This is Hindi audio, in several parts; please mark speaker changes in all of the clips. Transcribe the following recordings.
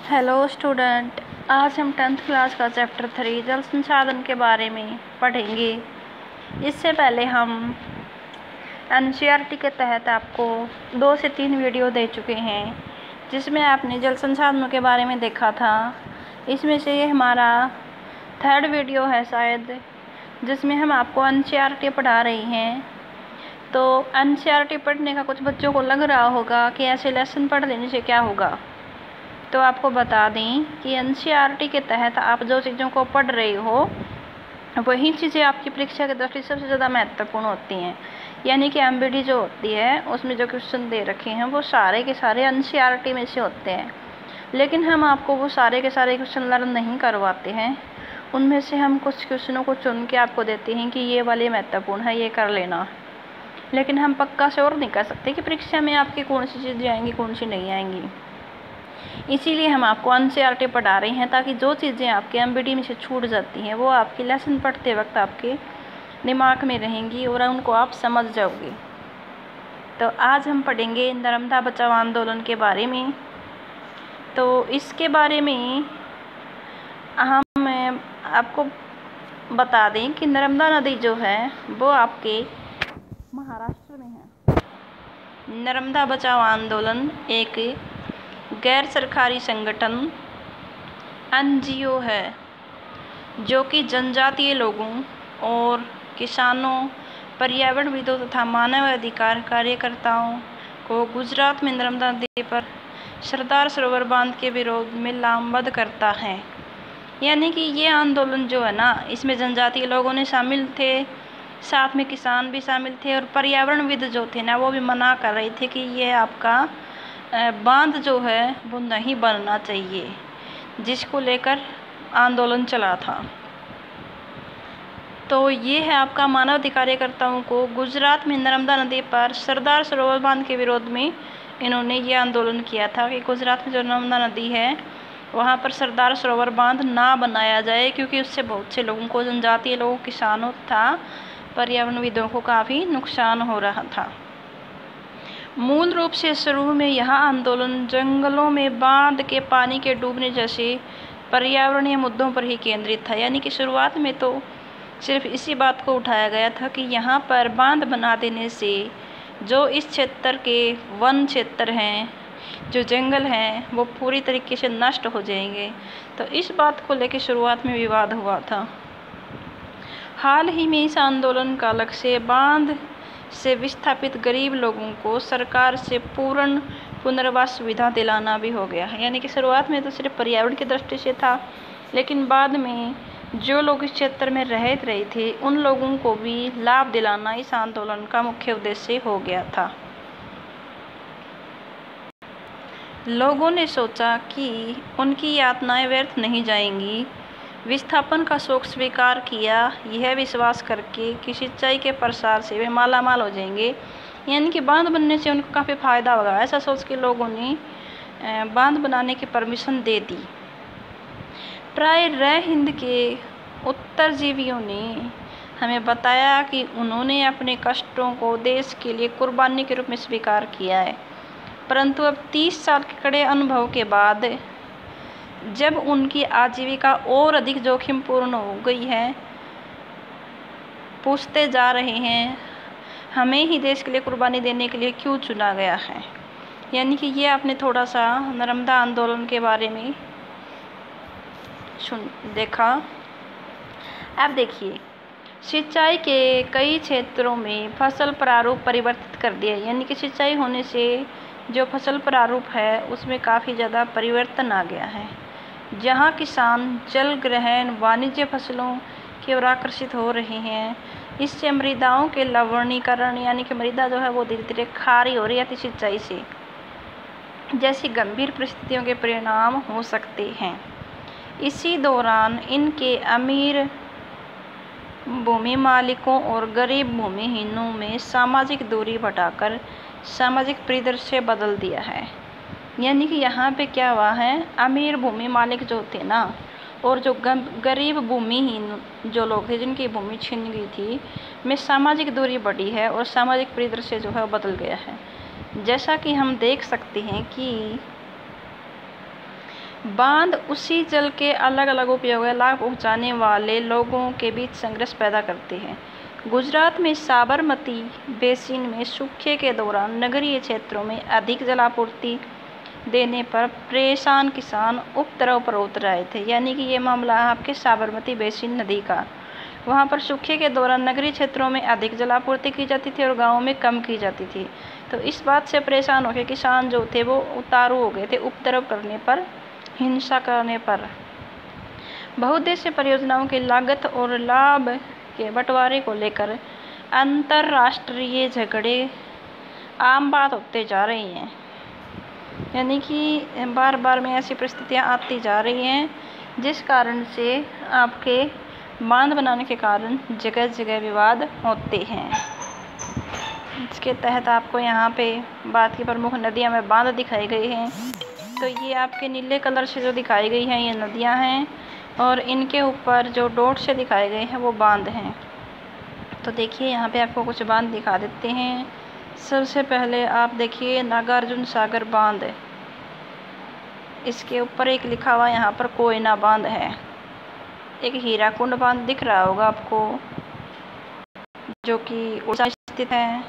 Speaker 1: हेलो स्टूडेंट, आज हम 10th क्लास का चैप्टर 3 जल संसाधन के बारे में पढ़ेंगे। इससे पहले हम एनसीईआरटी के तहत आपको 2 से 3 वीडियो दे चुके हैं, जिसमें आपने जल संसाधनों के बारे में देखा था। इसमें से ये हमारा 3rd वीडियो है शायद, जिसमें हम आपको एनसीईआरटी पढ़ा रही हैं। तो एनसीईआरटी पढ़ने का कुछ बच्चों को लग रहा होगा कि ऐसे लेसन पढ़ लेने से क्या होगा। तो आपको बता दें कि एनसीईआरटी के तहत आप जो चीज़ों को पढ़ रहे हो वही चीज़ें आपकी परीक्षा की दृष्टि से सबसे ज़्यादा महत्वपूर्ण होती हैं। यानी कि एमबीडी जो होती है उसमें जो क्वेश्चन दे रखे हैं वो सारे के सारे एनसीईआरटी में से होते हैं, लेकिन हम आपको वो सारे के सारे क्वेश्चन लर्न नहीं करवाते हैं। उनमें से हम कुछ क्वेश्चनों को चुन के आपको देते हैं कि ये वाले महत्वपूर्ण है, ये कर लेना। लेकिन हम पक्का से और नहीं कर सकते कि परीक्षा में आपकी कौन सी चीज़ें आएंगी, कौन सी नहीं आएंगी। इसीलिए हम आपको एनसीईआरटी पढ़ा रहे हैं, ताकि जो चीज़ें आपके एमबीडी में से छूट जाती हैं वो आपकी लेसन पढ़ते वक्त आपके दिमाग में रहेंगी और उनको आप समझ जाओगे। तो आज हम पढ़ेंगे नर्मदा बचाओ आंदोलन के बारे में। तो इसके बारे में हम आपको बता दें कि नर्मदा नदी जो है वो आपके महाराष्ट्र में है। नर्मदा बचाओ आंदोलन एक गैर सरकारी संगठन एनजीओ है, जो कि जनजातीय लोगों और किसानों, पर्यावरणविदों तथा मानवाधिकार कार्यकर्ताओं को गुजरात में नर्मदा नदी पर सरदार सरोवर बांध के विरोध में लामबंद करता है। यानी कि ये आंदोलन जो है ना, इसमें जनजातीय लोगों ने शामिल थे, साथ में किसान भी शामिल थे, और पर्यावरणविद जो थे ना वो भी मना कर रहे थे कि ये आपका बांध जो है वो नहीं बनना चाहिए, जिसको लेकर आंदोलन चला था। तो ये है आपका मानवाधिकार कार्यकर्ताओं को गुजरात में नर्मदा नदी पर सरदार सरोवर बांध के विरोध में इन्होंने ये आंदोलन किया था कि गुजरात में जो नर्मदा नदी है वहाँ पर सरदार सरोवर बांध ना बनाया जाए, क्योंकि उससे बहुत से लोगों को, जनजातीय लोगों, किसानों तथा पर्यावरणविदों को काफ़ी नुकसान हो रहा था। मूल रूप से शुरू में यह आंदोलन जंगलों में बांध के पानी के डूबने जैसे पर्यावरणीय मुद्दों पर ही केंद्रित था। यानी कि शुरुआत में तो सिर्फ इसी बात को उठाया गया था कि यहाँ पर बांध बना देने से जो इस क्षेत्र के वन क्षेत्र हैं, जो जंगल हैं, वो पूरी तरीके से नष्ट हो जाएंगे। तो इस बात को लेकर शुरुआत में विवाद हुआ था। हाल ही में इस आंदोलन का लक्ष्य बांध से विस्थापित गरीब लोगों को सरकार से पूर्ण पुनर्वास सुविधा दिलाना भी हो गया है। यानी कि शुरुआत में तो सिर्फ पर्यावरण की दृष्टि से था, लेकिन बाद में जो लोग इस क्षेत्र में रह रहे थे उन लोगों को भी लाभ दिलाना इस आंदोलन का मुख्य उद्देश्य हो गया था। लोगों ने सोचा कि उनकी यातनाएं व्यर्थ नहीं जाएंगी, विस्थापन का शोक स्वीकार किया, यह विश्वास करके कि सिंचाई के प्रसार से वे मालामाल हो जाएंगे। यानी कि बांध बनने से उनको काफ़ी फ़ायदा होगा, ऐसा सोच के लोगों ने बांध बनाने की परमिशन दे दी। प्राय रह हिंद के उत्तरजीवियों ने हमें बताया कि उन्होंने अपने कष्टों को देश के लिए कुर्बानी के रूप में स्वीकार किया है, परंतु अब 30 साल के कड़े अनुभव के बाद जब उनकी आजीविका और अधिक जोखिमपूर्ण हो गई है, पूछते जा रहे हैं हमें ही देश के लिए कुर्बानी देने के लिए क्यों चुना गया है। यानी कि ये आपने थोड़ा सा नर्मदा आंदोलन के बारे में देखा। अब देखिए, सिंचाई के कई क्षेत्रों में फसल प्रारूप परिवर्तित कर दिया। यानी कि सिंचाई होने से जो फसल प्रारूप है उसमें काफ़ी ज़्यादा परिवर्तन आ गया है। जहाँ किसान जल ग्रहण वाणिज्य फसलों की ओर आकर्षित हो रहे हैं, इससे मृदाओं के लवणीकरण, यानी कि मृदा जो है वो धीरे धीरे खारी हो रही है सिंचाई से, जैसी गंभीर परिस्थितियों के परिणाम हो सकते हैं। इसी दौरान इनके अमीर भूमि मालिकों और गरीब भूमिहीनों में सामाजिक दूरी बढ़ाकर सामाजिक परिदृश्य बदल दिया है। यानी कि यहाँ पे क्या हुआ है, अमीर भूमि मालिक जो थे ना, और जो गरीब भूमिहीन जो लोग थे जिनकी भूमि छीन गई थी, में सामाजिक दूरी बढ़ी है और सामाजिक परिदृश्य जो है बदल गया है। जैसा कि हम देख सकते हैं कि बांध उसी जल के अलग अलग उपयोग या लाभ पहुँचाने वाले लोगों के बीच संघर्ष पैदा करते हैं। गुजरात में साबरमती बेसिन में सूखे के दौरान नगरीय क्षेत्रों में अधिक जलापूर्ति देने पर परेशान किसान उपद्रव पर उतर आए थे। यानी कि ये मामला है आपके साबरमती बेसिन नदी का। वहाँ पर सूखे के दौरान नगरीय क्षेत्रों में अधिक जलापूर्ति की जाती थी और गाँवों में कम की जाती थी। तो इस बात से परेशान होकर किसान जो थे वो उतारू हो गए थे उपद्रव करने पर, हिंसा करने पर। बहुउद्देशीय परियोजनाओं की लागत और लाभ के बंटवारे को लेकर अंतर्राष्ट्रीय झगड़े आम बात होते जा रही हैं। यानी कि बार बार में ऐसी परिस्थितियां आती जा रही हैं जिस कारण से आपके बांध बनाने के कारण जगह जगह विवाद होते हैं। इसके तहत आपको यहाँ पे बात की प्रमुख नदियाँ में बांध दिखाई गई हैं। तो ये आपके नीले कलर से जो दिखाई गई हैं ये नदियाँ हैं और इनके ऊपर जो डॉट से दिखाए गए हैं वो बांध हैं। तो देखिए यहाँ पे आपको कुछ बांध दिखा देते हैं। सबसे पहले आप देखिए नागार्जुन सागर बांध, इसके ऊपर एक लिखा हुआ यहाँ पर कोयना बांध है। एक हीराकुंड बांध दिख रहा होगा आपको जो कि उड़ीसा स्थित है।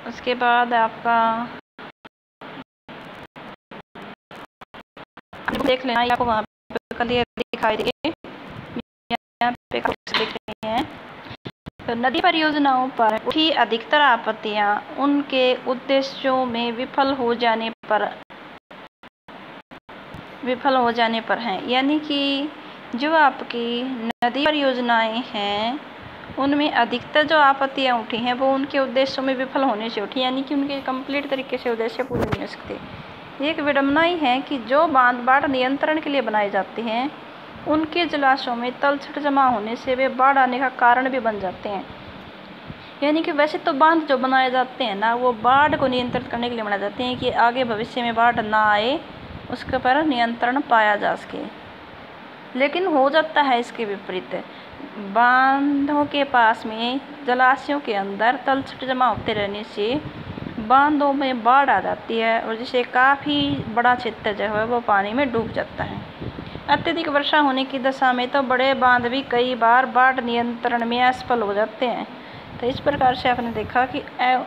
Speaker 1: उसके बाद आपका देख लेना, आपको वहाँ पे क्लियर दिखाई देंगे, यहाँ पे देख रहे हैं। तो नदी परियोजनाओं पर उठी अधिकतर आपत्तियाँ उनके उद्देश्यों में विफल हो जाने पर हैं। यानी कि जो आपकी नदी परियोजनाएं हैं उनमें अधिकतर जो आपत्तियां उठी हैं वो उनके उद्देश्यों में विफल होने से उठी, यानी कि उनके कंप्लीट तरीके से उद्देश्य पूरे नहीं हो सकते। एक विडंबना ही है कि जो बांध बाढ़ नियंत्रण के लिए बनाए जाते हैं उनके जलाशयों में तलछट जमा होने से वे बाढ़ आने का कारण भी बन जाते हैं। यानी कि वैसे तो बांध जो बनाए जाते हैं ना वो बाढ़ को नियंत्रित करने के लिए बनाए जाते हैं कि आगे भविष्य में बाढ़ ना आए, उसके पर नियंत्रण पाया जा सके। लेकिन हो जाता है इसके विपरीत, बांधों के पास में जलाशयों के अंदर तलछट जमा होते रहने से बांधों में बाढ़ आ जाती है और जिससे काफ़ी बड़ा क्षेत्र जो है वो पानी में डूब जाता है। अत्यधिक वर्षा होने की दशा में तो बड़े बांध भी कई बार बाढ़ नियंत्रण में असफल हो जाते हैं। तो इस प्रकार से आपने देखा कि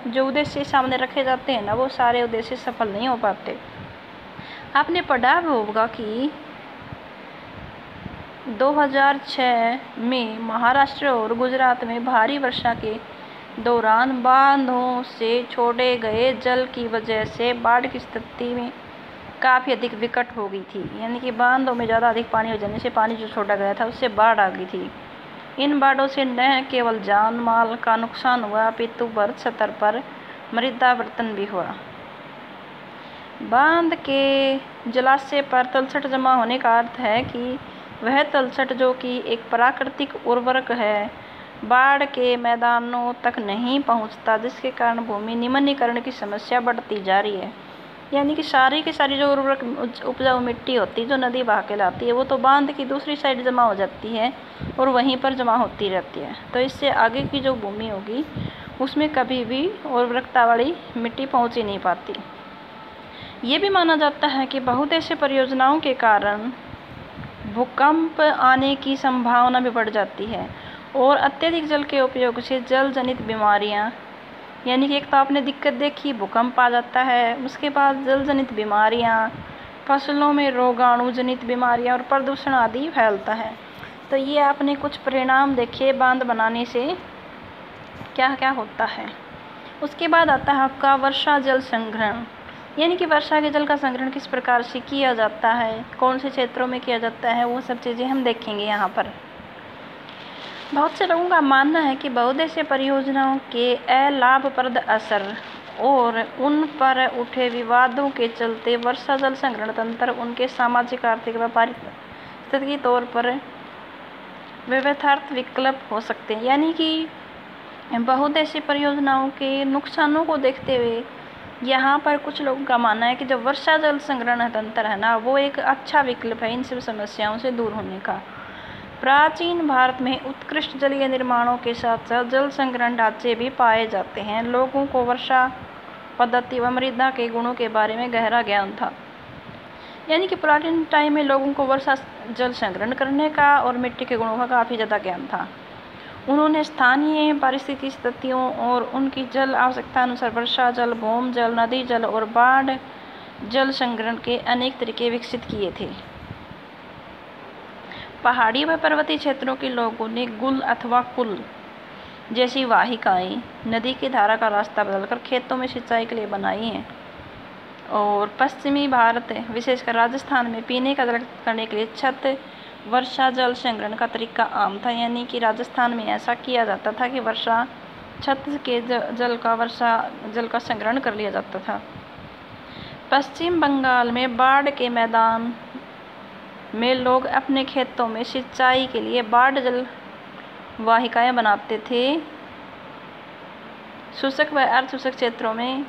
Speaker 1: जो उद्देश्य सामने रखे जाते हैं ना वो सारे उद्देश्य सफल नहीं हो पाते। आपने पढ़ा होगा कि 2006 में महाराष्ट्र और गुजरात में भारी वर्षा के दौरान बांधों से छोड़े गए जल की वजह से बाढ़ की स्थिति में काफ़ी अधिक विकट हो गई थी। यानी कि बांधों में ज़्यादा अधिक पानी हो जाने से पानी जो छोड़ा गया था उससे बाढ़ आ गई थी। इन बाढ़ों से न केवल जान माल का नुकसान हुआ अपितु बड़ स्तर पर मृदावर्तन भी हुआ। बांध के जलाशय पर तलछट जमा होने का अर्थ है कि वह तलछट जो कि एक प्राकृतिक उर्वरक है बाढ़ के मैदानों तक नहीं पहुंचता, जिसके कारण भूमि निम्नीकरण की समस्या बढ़ती जा रही है। यानी कि सारी की सारी जो उर्वरक उपजाऊ मिट्टी होती है जो नदी बहा के लाती है वो तो बांध की दूसरी साइड जमा हो जाती है और वहीं पर जमा होती रहती है। तो इससे आगे की जो भूमि होगी उसमें कभी भी उर्वरकता वाली मिट्टी पहुंच ही नहीं पाती। ये भी माना जाता है कि बहुउद्देशीय परियोजनाओं के कारण भूकंप आने की संभावना भी बढ़ जाती है और अत्यधिक जल के उपयोग से जल जनित बीमारियाँ, यानी कि एक तो आपने दिक्कत देखी भूकंप आ जाता है, उसके बाद जल जनित बीमारियाँ, फसलों में रोगाणु जनित बीमारियाँ और प्रदूषण आदि फैलता है। तो ये आपने कुछ परिणाम देखे बांध बनाने से क्या क्या होता है। उसके बाद आता है आपका वर्षा जल संग्रहण, यानी कि वर्षा के जल का संग्रहण किस प्रकार से किया जाता है, कौन से क्षेत्रों में किया जाता है, वो सब चीज़ें हम देखेंगे यहाँ पर। बहुत से लोगों का मानना है कि बहुउद्देशीय परियोजनाओं के अलाभप्रद असर और उन पर उठे विवादों के चलते वर्षा जल संग्रहण तंत्र उनके सामाजिक आर्थिक व्यापारिक स्थिति के तौर पर व्यवहार्य विकल्प हो सकते हैं। यानी कि बहुउद्देशीय परियोजनाओं के नुकसानों को देखते हुए यहाँ पर कुछ लोगों का मानना है कि जो वर्षा जल संग्रहण तंत्र है ना वो एक अच्छा विकल्प है इन सब समस्याओं से दूर होने का। प्राचीन भारत में उत्कृष्ट जलीय निर्माणों के साथ साथ जल संग्रहण ढांचे भी पाए जाते हैं। लोगों को वर्षा पद्धति व मृदा के गुणों के बारे में गहरा ज्ञान था। यानी कि पुराने टाइम में लोगों को वर्षा जल संग्रहण करने का और मिट्टी के गुणों का काफ़ी ज़्यादा ज्ञान था। उन्होंने स्थानीय पारिस्थितिकी स्थितियों और उनकी जल आवश्यकता अनुसार वर्षा जल, भूम जल, नदी जल और बाढ़ जल संग्रहण के अनेक तरीके विकसित किए थे। पहाड़ी व पर्वतीय क्षेत्रों के लोगों ने गुल अथवा कुल जैसी वाहिकाएं नदी की धारा का रास्ता बदलकर खेतों में सिंचाई के लिए बनाई हैं। और पश्चिमी भारत विशेषकर राजस्थान में पीने का जल करने के लिए छत वर्षा जल संग्रहण का तरीका आम था। यानी कि राजस्थान में ऐसा किया जाता था कि वर्षा छत के वर्षा जल का संग्रहण कर लिया जाता था। पश्चिम बंगाल में बाढ़ के मैदान में लोग अपने खेतों में सिंचाई के लिए बाढ़ जल वाहिकाएं बनाते थे। शुष्क व अर्धशुष्क क्षेत्रों में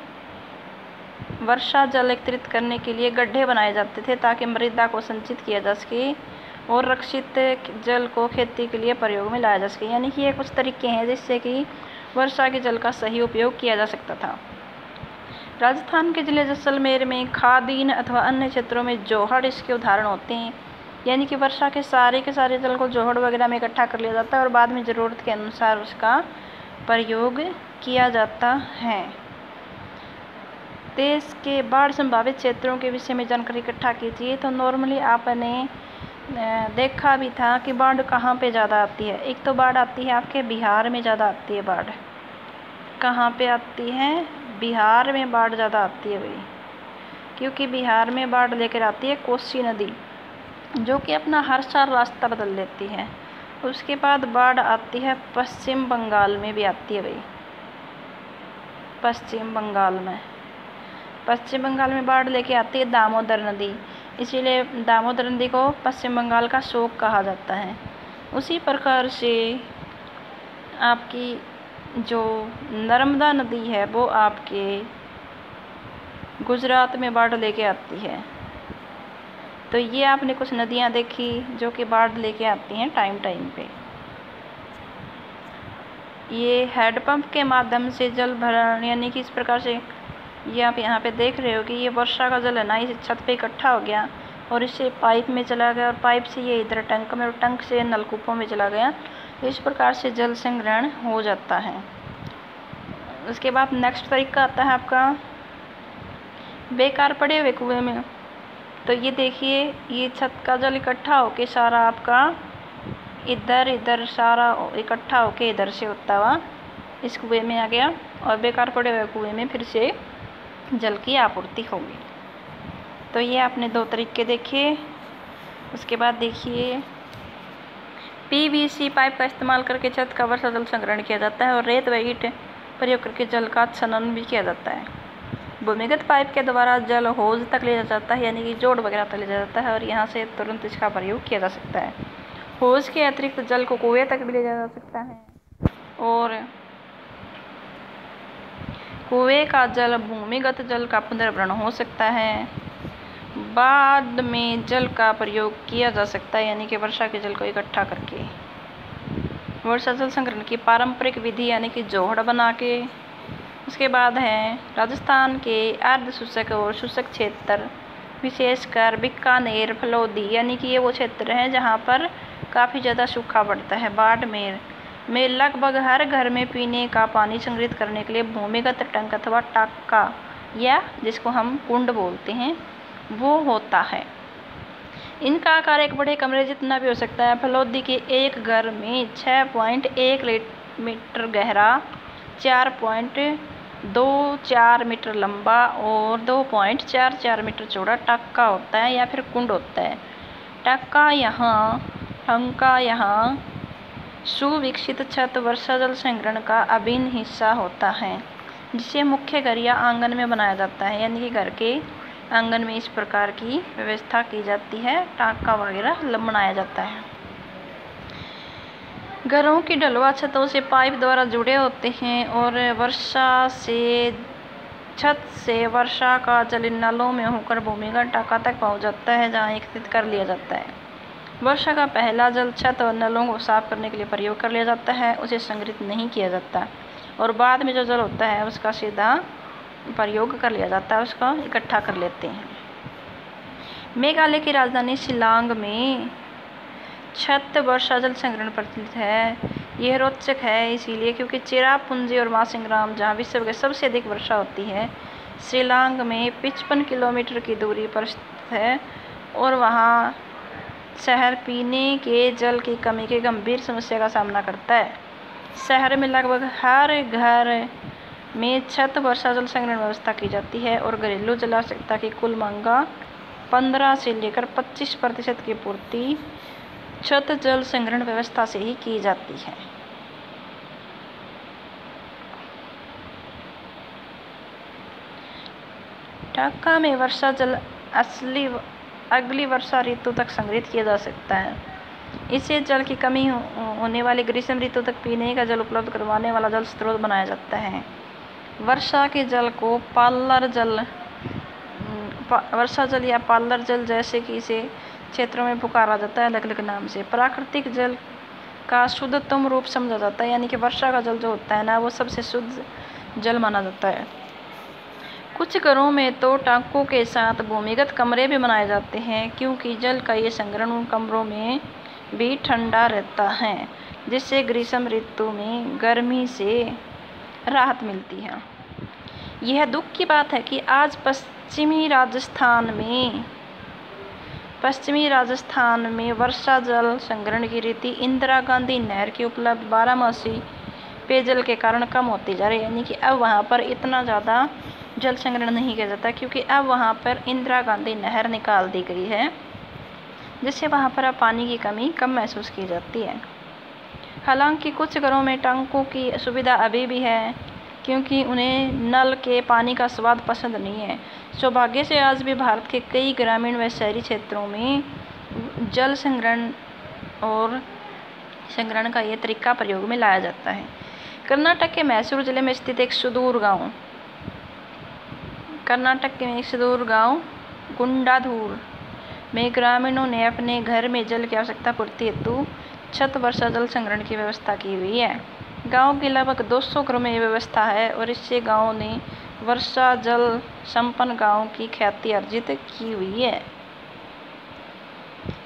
Speaker 1: वर्षा जल एकत्रित करने के लिए गड्ढे बनाए जाते थे ताकि मृदा को संचित किया जा सके और रक्षित जल को खेती के लिए प्रयोग में लाया जा सके। यानी कि ये कुछ तरीके हैं जिससे कि वर्षा के जल का सही उपयोग किया जा सकता था। राजस्थान के जिले जैसलमेर में खादीन अथवा अन्य क्षेत्रों में जोहड़ इसके उदाहरण होते हैं। यानी कि वर्षा के सारे जल को जोहड़ वगैरह में इकट्ठा कर लिया जाता है और बाद में ज़रूरत के अनुसार उसका प्रयोग किया जाता है। देश के बाढ़ संभावित क्षेत्रों के विषय में जानकारी इकट्ठा कीजिए। तो नॉर्मली आपने देखा भी था कि बाढ़ कहाँ पे ज़्यादा आती है। एक तो बाढ़ आती है आपके बिहार में ज़्यादा आती है बाढ़। कहाँ पे आती है? बिहार में बाढ़ ज़्यादा आती है भाई, क्योंकि बिहार में बाढ़ लेकर आती है कोसी नदी, जो कि अपना हर साल रास्ता बदल लेती है। उसके बाद बाढ़ आती है पश्चिम बंगाल में भी आती है भाई। पश्चिम बंगाल में बाढ़ लेके आती है दामोदर नदी, इसीलिए दामोदर नदी को पश्चिम बंगाल का शोक कहा जाता है। उसी प्रकार से आपकी जो नर्मदा नदी है वो आपके गुजरात में बाढ़ लेके आती है। तो ये आपने कुछ नदियाँ देखी जो कि बाढ़ लेके आती हैं टाइम पे। ये हैंडपम्प के माध्यम से जल भरण, यानी कि इस प्रकार से ये आप यहाँ पे देख रहे हो कि ये वर्षा का जल है ना, इस छत पे इकट्ठा हो गया और इससे पाइप में चला गया और पाइप से ये इधर टंक में और टंक से नलकूपों में चला गया। तो इस प्रकार से जल संग्रहण हो जाता है। उसके बाद नेक्स्ट तरीका आता है आपका बेकार पड़े हुए कुएँ में। तो ये देखिए, ये छत का जल इकट्ठा होके सारा आपका इधर सारा इकट्ठा होके इधर से होता हुआ इस कुएँ में आ गया और बेकार पड़े हुए कुएँ में फिर से जल की आपूर्ति होगी। तो ये आपने दो तरीके देखे। उसके बाद देखिए पीवीसी पाइप का इस्तेमाल करके छत का वर्षा जल संग्रहण किया जाता है और रेत व ईंट प्रयोग करके जल का छनन भी किया जाता है। भूमिगत पाइप के द्वारा जल हौज तक ले जाता है, यानी कि जोड़ वगैरह तक ले जाता है और यहाँ से तुरंत इसका प्रयोग किया जा सकता है। हौज के अतिरिक्त जल को कुएं तक भी ले जाया जा सकता है और कुएं का जल भूमिगत जल का पुनर्भरण हो सकता है। बाद में जल का प्रयोग किया जा सकता है, यानी कि वर्षा के जल को इकट्ठा करके। वर्षा जल संग्रहण की पारंपरिक विधि यानी कि जोहड़ बना के। उसके बाद है राजस्थान के अर्ध शुष्क और शुष्क क्षेत्र, विशेषकर बीकानेर, फलोदी, यानी कि ये वो क्षेत्र हैं जहाँ पर काफ़ी ज़्यादा सूखा पड़ता है। बाड़मेर में लगभग हर घर में पीने का पानी संग्रहित करने के लिए भूमिगत टंक अथवा टाका या जिसको हम कुंड बोलते हैं वो होता है। इनका आकार एक बड़े कमरे जितना भी हो सकता है। फलोदी के एक घर में 6.1 मीटर गहरा, 4.24 मीटर लंबा और 2.44 मीटर चौड़ा टाका होता है या फिर कुंड होता है। टंका यहाँ सुविकसित छत वर्षा जल संग्रहण का अभिन्न हिस्सा होता है, जिसे मुख्य घर या आंगन में बनाया जाता है। यानी कि घर के आंगन में इस प्रकार की व्यवस्था की जाती है, टाका वगैरह बनाया जाता है। घरों की ढलवा छतों से पाइप द्वारा जुड़े होते हैं और छत से वर्षा का जल इन नलों में होकर भूमिगत टाका तक पहुंच जाता है, जहां एकत्रित कर लिया जाता है। वर्षा का पहला जल छत और नलों को साफ करने के लिए प्रयोग कर लिया जाता है, उसे संग्रहित नहीं किया जाता और बाद में जो जल होता है उसका सीधा प्रयोग कर लिया जाता है, उसका इकट्ठा कर लेते हैं। मेघालय की राजधानी शिलांग में छत वर्षा जल संग्रहण प्रचलित है। यह रोचक है इसीलिए क्योंकि चेरापूंजी और मासिंगराम, जहाँ विश्व की सबसे अधिक वर्षा होती है, शिलांग में 55 किलोमीटर की दूरी पर स्थित है और वहाँ शहर पीने के जल की कमी की गंभीर समस्या का सामना करता है। शहर में लगभग हर घर में छत वर्षा जल संग्रहण व्यवस्था की जाती है और घरेलू जल आवश्यकता की कुल मांग 15 से लेकर 25% की पूर्ति छत जल संग्रहण व्यवस्था से ही की जाती है। ढाका में वर्षा जल अगली वर्षा ऋतु तक संग्रहित किया जा सकता है। इससे जल की कमी होने वाली ग्रीष्म ऋतु तक पीने का जल उपलब्ध करवाने वाला जल स्रोत बनाया जाता है। वर्षा के जल को वर्षा जल या पालर जल जैसे कि इसे क्षेत्रों में पुकारा जाता है अलग अलग नाम से। प्राकृतिक जल का शुद्धतम रूप समझा जाता है, यानी कि वर्षा का जल जो होता है ना, वो सबसे शुद्ध जल माना जाता है। कुछ घरों में तो टांकों के साथ भूमिगत कमरे भी बनाए जाते हैं, क्योंकि जल का ये संग्रहण उन कमरों में भी ठंडा रहता है, जिससे ग्रीष्म ऋतु में गर्मी से राहत मिलती है। यह दुख की बात है कि आज पश्चिमी राजस्थान में वर्षा जल संग्रहण की रीति इंदिरा गांधी नहर की उपलब्ध 12मासी पेयजल के कारण कम होती जा रही है, यानी कि अब वहाँ पर इतना ज़्यादा जल संग्रहण नहीं किया जाता, क्योंकि अब वहाँ पर इंदिरा गांधी नहर निकाल दी गई है, जिससे वहाँ पर अब पानी की कमी कम महसूस की जाती है। हालांकि कुछ घरों में टैंकों की सुविधा अभी भी है, क्योंकि उन्हें नल के पानी का स्वाद पसंद नहीं है। सौभाग्य से आज भी भारत के कई ग्रामीण व शहरी क्षेत्रों में जल संग्रहण का ये तरीका प्रयोग में लाया जाता है। कर्नाटक के मैसूर जिले में स्थित एक सुदूर गांव गुंडाधूर में ग्रामीणों ने अपने घर में जल की आवश्यकता पूर्ति हेतु छत वर्षा जल संग्रहण की व्यवस्था की हुई है। गांव के लगभग 200 घरों में ये व्यवस्था है और इससे गांव ने वर्षा जल संपन्न गांव की ख्याति अर्जित की हुई है।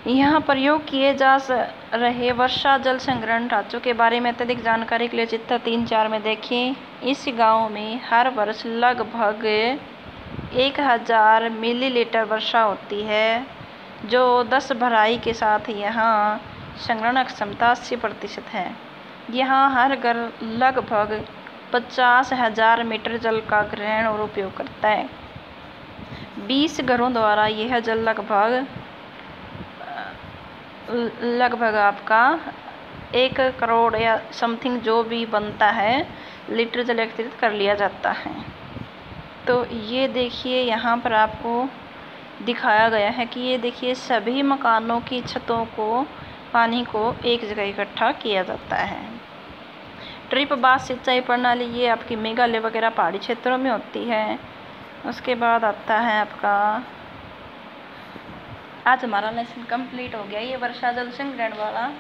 Speaker 1: यहाँ प्रयोग किए जा रहे वर्षा जल संग्रहण ढांचों के बारे में अत्यधिक जानकारी के लिए चित्र 3-4 में देखें। इस गांव में हर वर्ष लगभग 1000 मिलीलीटर वर्षा होती है, जो 10 भराई के साथ यहाँ संग्रहण क्षमता 80% है। यहाँ हर घर लगभग 50,000 मीटर जल का ग्रहण और उपयोग करता है। 20 घरों द्वारा यह जल लगभग आपका 1 करोड़ या समथिंग जो भी बनता है लीटर जल एकत्रित कर लिया जाता है। तो ये देखिए यहाँ पर आपको दिखाया गया है कि ये देखिए सभी मकानों की छतों को पानी को एक जगह इकट्ठा किया जाता है। ड्रिप बाद सिंचाई प्रणाली ये आपकी मेघालय वगैरह पहाड़ी क्षेत्रों में होती है। उसके बाद आता है आपका, आज हमारा लेसन कंप्लीट हो गया ये वर्षा जल संग्रहण वाला।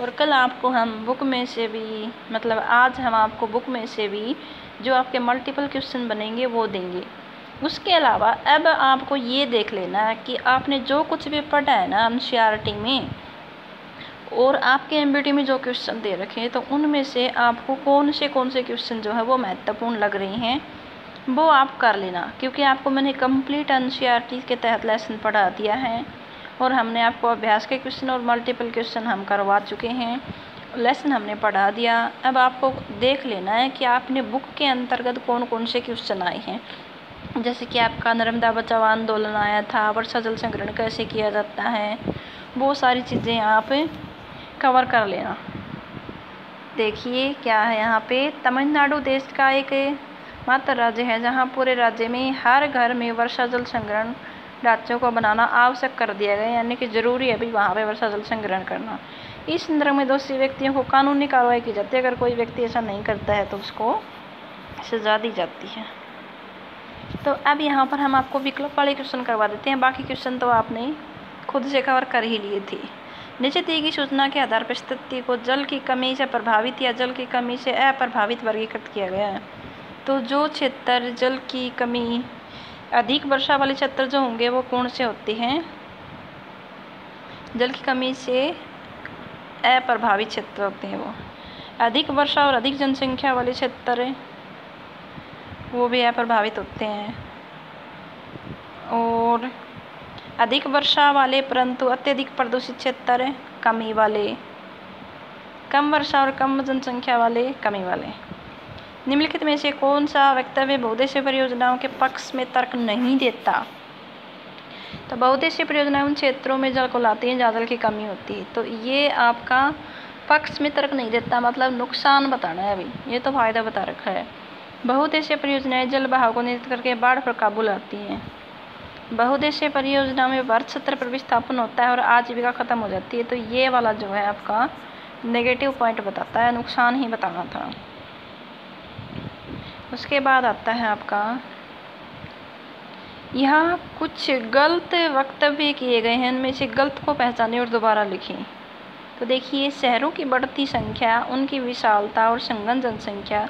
Speaker 1: और कल आपको हम बुक में से भी, मतलब आज हम आपको बुक में से भी जो आपके मल्टीपल क्वेश्चन बनेंगे वो देंगे। उसके अलावा अब आपको ये देख लेना है कि आपने जो कुछ भी पढ़ा है ना एनसीईआरटी में और आपके एमबीटी में जो क्वेश्चन दे रखे हैं, तो उनमें से आपको कौन से क्वेश्चन जो है वो महत्वपूर्ण लग रहे हैं वो आप कर लेना, क्योंकि आपको मैंने कंप्लीट एनसीईआरटी के तहत लेसन पढ़ा दिया है और हमने आपको अभ्यास के क्वेश्चन और मल्टीपल क्वेश्चन हम करवा चुके हैं, लेसन हमने पढ़ा दिया। अब आपको देख लेना है कि आपने बुक के अंतर्गत कौन से क्वेश्चन आए हैं। जैसे कि आपका नर्मदा बचाओ आंदोलन आया था, वर्षा जल संग्रहण कैसे किया जाता है, वो सारी चीज़ें आप कवर कर लेना। देखिए क्या है, यहाँ पे तमिलनाडु देश का एक मात्र राज्य है जहाँ पूरे राज्य में हर घर में वर्षा जल संग्रहण ढांचों को बनाना आवश्यक कर दिया गया, यानी कि ज़रूरी है अभी वहाँ पे वर्षा जल संग्रहण करना। इस संदर्भ में दोषी व्यक्तियों को कानूनी कार्रवाई की जाती है। अगर कोई व्यक्ति ऐसा नहीं करता है तो उसको सजा दी जाती है। तो अब यहाँ पर हम आपको विकल्प वाले क्वेश्चन करवा देते हैं, बाकी क्वेश्चन तो आपने खुद से कवर कर ही लिए थे। नीचे दी गई सूचना के आधार पर स्थिति को जल की कमी से प्रभावित या जल की कमी से अप्रभावित वर्गीकृत किया गया है। तो जो क्षेत्र जल की कमी अधिक वर्षा वाले क्षेत्र जो होंगे वो कौन से होते हैं, जल की कमी से अप्रभावित क्षेत्र होते हैं वो। अधिक वर्षा और अधिक जनसंख्या वाले क्षेत्र वो भी अप्रभावित होते हैं। और अधिक वर्षा वाले परंतु अत्यधिक प्रदूषित क्षेत्र कमी वाले। कम वर्षा और कम जनसंख्या वाले कमी वाले। निम्नलिखित में से कौन सा वक्तव्य बहुउद्देशीय परियोजनाओं के पक्ष में तर्क नहीं देता? तो बहुउद्देशीय परियोजनाएं उन क्षेत्रों में जल को लाती हैं जहाँ जल की कमी होती है, तो ये आपका पक्ष में तर्क नहीं देता, मतलब नुकसान बताना है। अभी ये तो फायदा बता रखा है। बहुउद्देशीय परियोजनाएं जल बहाव को नियंत्रित करके बाढ़ पर काबू लाती हैं। बहुउद्देशीय परियोजना में वर्ष सत्र पर विस्थापन होता है और आजीविका खत्म हो जाती है, तो ये वाला जो है आपका नेगेटिव पॉइंट बताता है, नुकसान ही बताना था। उसके बाद आता है आपका यहाँ कुछ गलत वक्तव्य किए गए हैं, उनमें से गलत को पहचानें और दोबारा लिखें। तो देखिए, शहरों की बढ़ती संख्या, उनकी विशालता और संघन जनसंख्या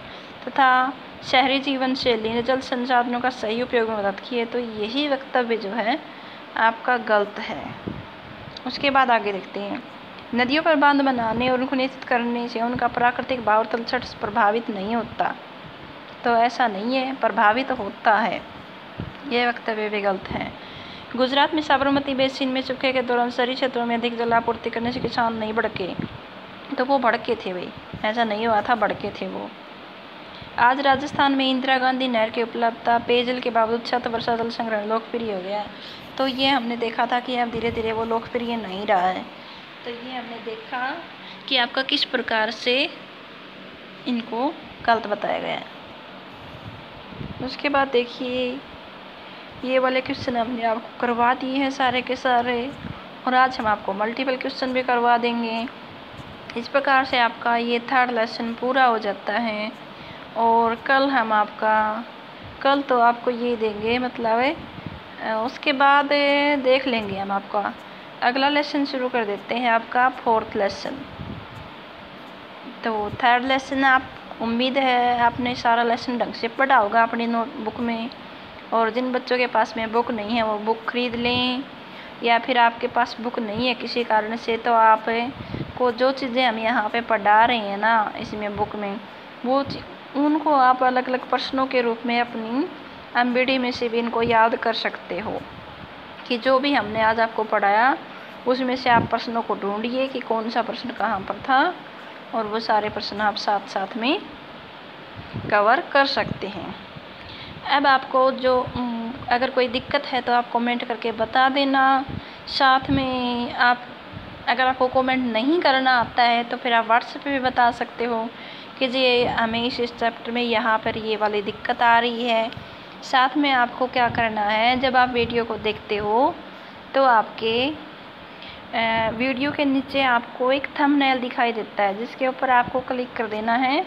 Speaker 1: तथा शहरी जीवन शैली ने जल संसाधनों का सही उपयोग में मदद की है, तो यही वक्तव्य जो है आपका गलत है। उसके बाद आगे देखते हैं। नदियों पर बांध बनाने और उनको नियंत्रित करने से उनका प्राकृतिक बहाव तलछट प्रभावित नहीं होता, तो ऐसा नहीं है, प्रभावित होता है। यह वक्तव्य भी गलत है। गुजरात में साबरमती बेसिन में सूखे के दौरान शहरी क्षेत्रों में अधिक जलापूर्ति करने से किसान नहीं भड़के, तो वो भड़के थे भाई, ऐसा नहीं हुआ था, भड़के थे वो। आज राजस्थान में इंदिरा गांधी नहर की उपलब्धता पेयजल के बावजूद छत वर्षा जल संग्रहण लोकप्रिय हो गया, तो ये हमने देखा था कि अब धीरे धीरे वो लोकप्रिय नहीं रहा है। तो ये हमने देखा कि आपका किस प्रकार से इनको गलत बताया गया है। उसके बाद देखिए, ये वाले क्वेश्चन हमने आपको करवा दिए हैं सारे के सारे, और आज हम आपको मल्टीपल क्वेश्चन भी करवा देंगे। इस प्रकार से आपका ये थर्ड लेसन पूरा हो जाता है। और कल तो आपको ये देंगे, मतलब उसके बाद देख लेंगे हम आपका अगला लेसन शुरू कर देते हैं, आपका फोर्थ लेसन। तो थर्ड लेसन आप उम्मीद है आपने सारा लेसन ढंग से पढ़ा होगा अपनी नोटबुक में, और जिन बच्चों के पास में बुक नहीं है वो बुक खरीद लें, या फिर आपके पास बुक नहीं है किसी कारण से, तो आप को जो चीज़ें हम यहाँ पे पढ़ा रहे हैं ना इसमें बुक में, वो उनको आप अलग अलग प्रश्नों के रूप में अपनी एमबीडी में से भी इनको याद कर सकते हो, कि जो भी हमने आज आपको पढ़ाया उसमें से आप प्रश्नों को ढूंढिए कि कौन सा प्रश्न कहाँ पर था, और वो सारे प्रश्न आप साथ साथ में कवर कर सकते हैं। अब आपको जो अगर कोई दिक्कत है तो आप कमेंट करके बता देना। साथ में आप अगर आपको कमेंट नहीं करना आता है तो फिर आप व्हाट्सएप पे भी बता सकते हो कि जी हमें इस चैप्टर में यहाँ पर ये वाली दिक्कत आ रही है। साथ में आपको क्या करना है, जब आप वीडियो को देखते हो तो आपके वीडियो के नीचे आपको एक थंबनेल दिखाई देता है, जिसके ऊपर आपको क्लिक कर देना है,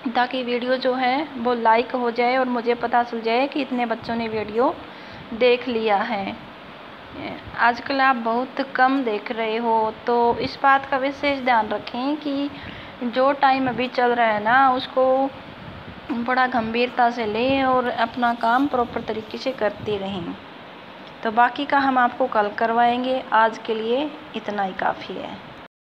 Speaker 1: ताकि वीडियो जो है वो लाइक हो जाए और मुझे पता चल जाए कि इतने बच्चों ने वीडियो देख लिया है। आजकल आप बहुत कम देख रहे हो, तो इस बात का विशेष ध्यान रखें कि जो टाइम अभी चल रहा है ना उसको बड़ा गंभीरता से लें और अपना काम प्रॉपर तरीके से करते रहें। तो बाकी का हम आपको कल करवाएंगे, आज के लिए इतना ही काफ़ी है।